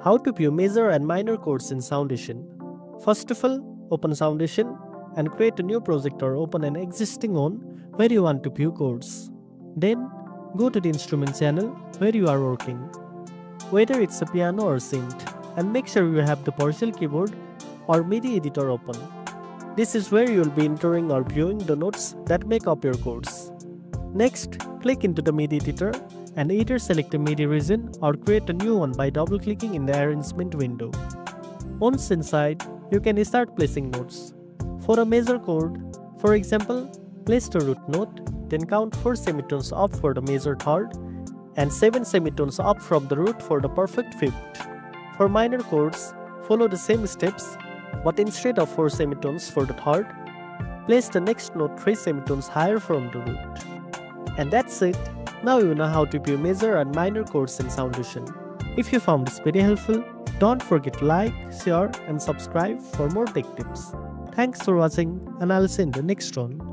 How to view major and minor chords in Soundation. First of all, open Soundation and create a new project or open an existing one where you want to view chords. Then, go to the instrument channel where you are working, whether it's a piano or synth, and make sure you have the partial keyboard or MIDI editor open. This is where you will be entering or viewing the notes that make up your chords. Next, click into the MIDI editor and either select a MIDI region or create a new one by double-clicking in the arrangement window. Once inside, you can start placing notes. For a major chord, for example, place the root note, then count 4 semitones up for the major third and 7 semitones up from the root for the perfect fifth. For minor chords, follow the same steps, but instead of 4 semitones for the third, place the next note 3 semitones higher from the root. And that's it. Now you know how to view major and minor chords in Soundation. If you found this very helpful, don't forget to like, share and subscribe for more tech tips. Thanks for watching and I'll see you in the next one.